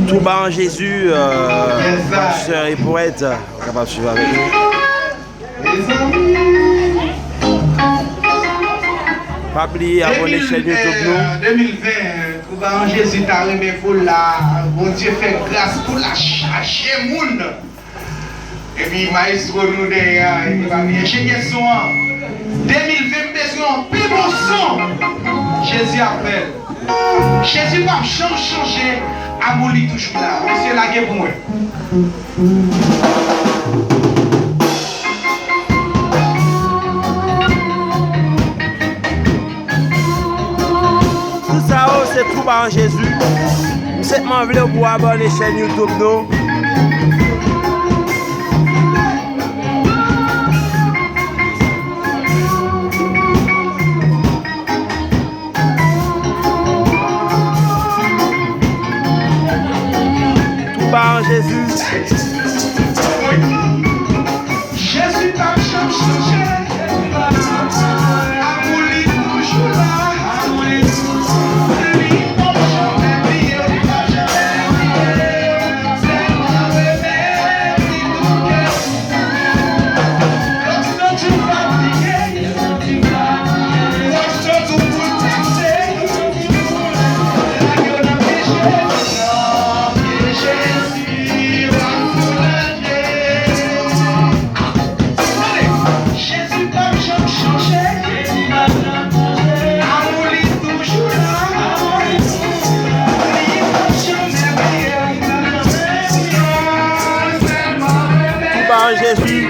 Tout bas en Jésus, sœur et poète, capable de suivre avec nous. Pas oublier abonner chaîne YouTube nous. 2020, tout bas en Jésus, t'as remis pour là. Bon Dieu fait grâce pour la charger monde. Et puis maestro nous derrière, et puis va bien ingénieur son. 2020 besoin plus bon son. Jésus appelle. Jésus va changer. Amour lui toujours là. C'est la guerre pour moi. Tout ça, c'est tout bas en Jésus. C'est m'en voulez pour abonner chaîne YouTube nous. Par Jésus. Jésus t'a changé. Amour lui toujours là. Amour lui toujours là. Lui n'a jamais oublié. C'est moi bébé. Lorsque tu fatigué, lorsque tu peux passer, la gueule a péché. Jésus.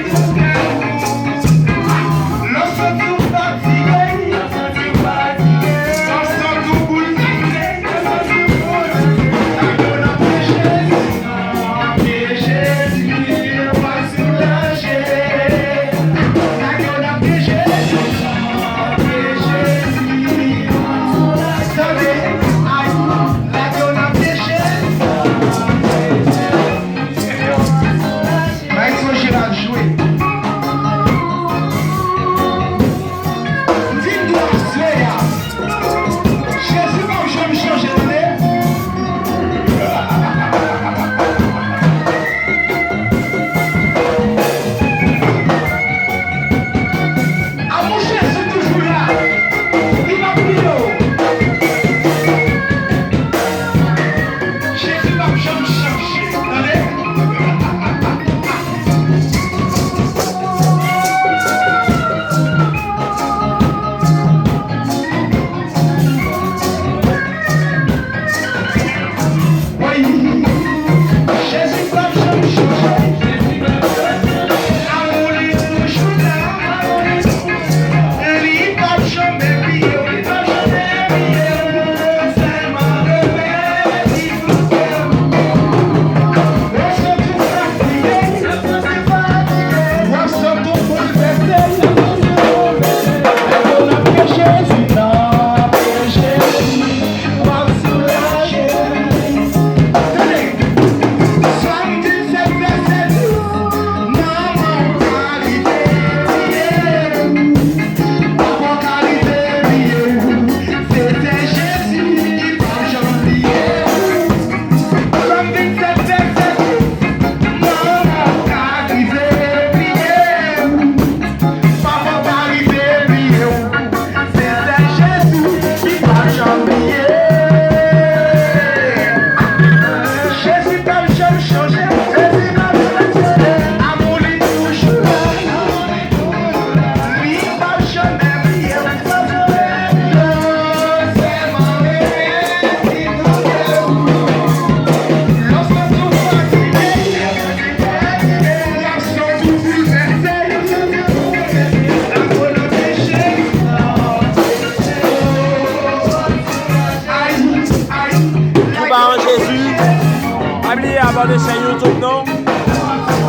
Abonnez sur YouTube, non?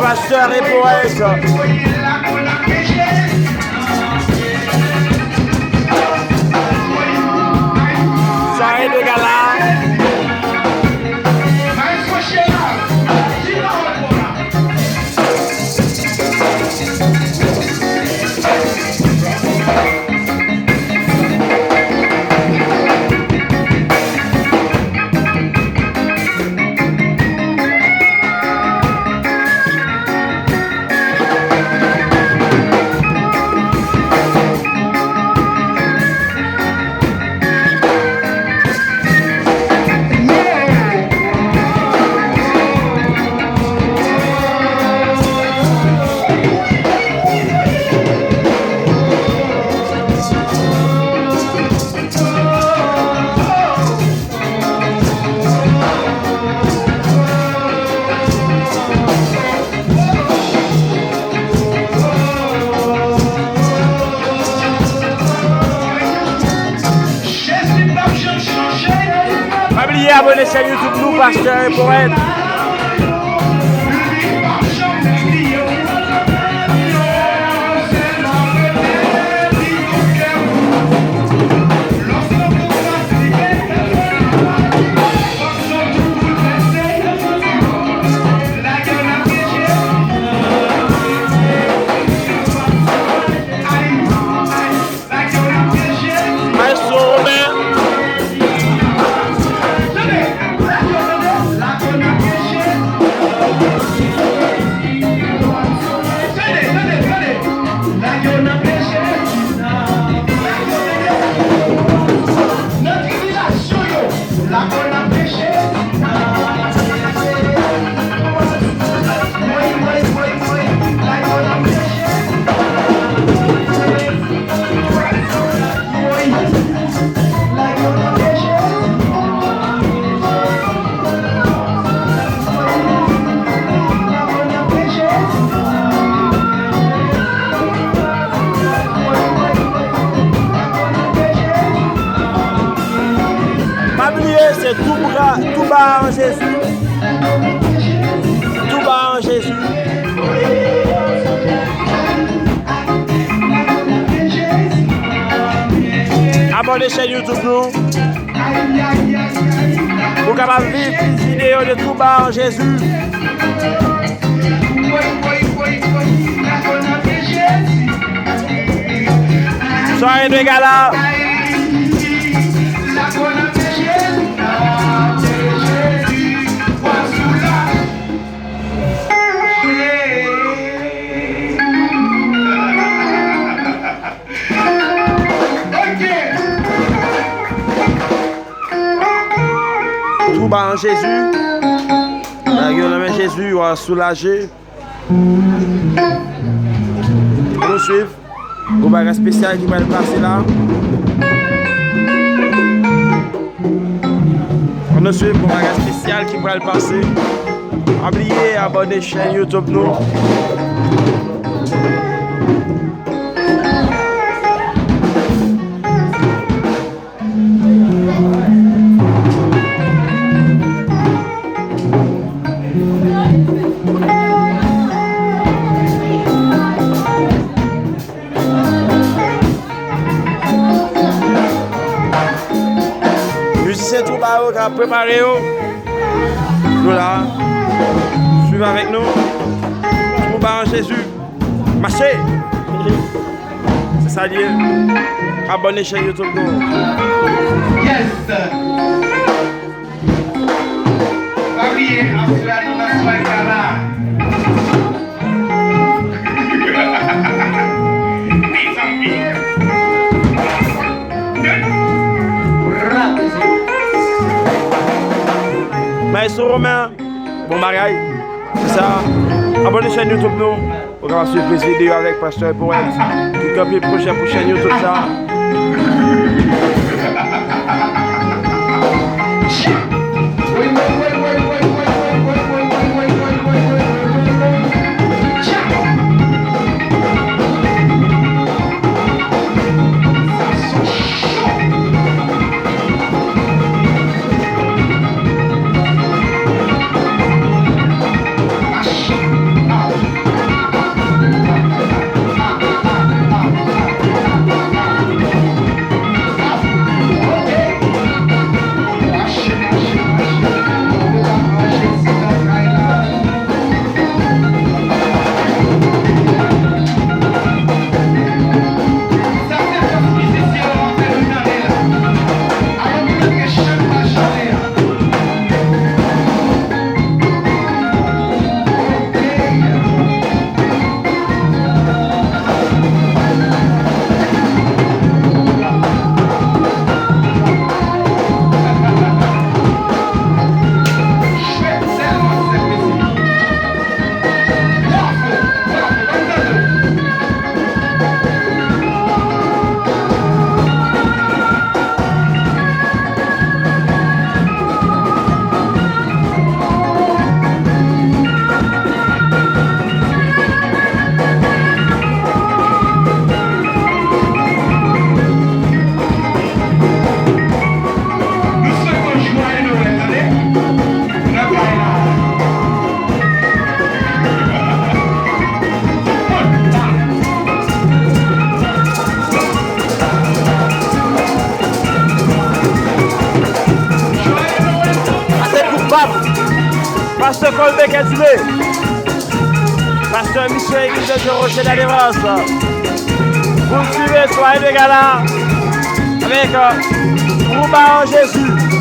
Pasteur et poète. Soirée de gala. Abonnez chaîne YouTube nous, Pasteur et Poète. C'est tout bas en Jésus. Tout bas en Jésus. Abonnez chaîne YouTube nous. Pour capable vivre une vidéo de tout bas en Jésus. Soirée de gala. Tout bas en Jésus. La gueule de Jésus va soulager. On nous suivre. Au bagage spécial qui va passer là. On nous suivre au bagage spécial qui va passer. Oubliez abonner chaîne YouTube nous. Musiciens tout bas qui a préparé. Nous là. Suivez avec nous. Tout bas en Jésus. Marchez. C'est ça dire. Abonnez chaîne YouTube nous. Yes. Oubliez, après nous la soirée là. Maestro Romain, bon bagaille, c'est ça. Abonnez chaîne YouTube nous. On va suivre les vidéos avec Pasteur et Poète. Qui copie prochain pour chaîne YouTube ça. Pasteur Colbert Kedule. Pasteur Michel Église de Rocher de la Délivrance. Vous suivez soirée de gala avec Trouba en Jésus.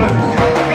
aplaudir.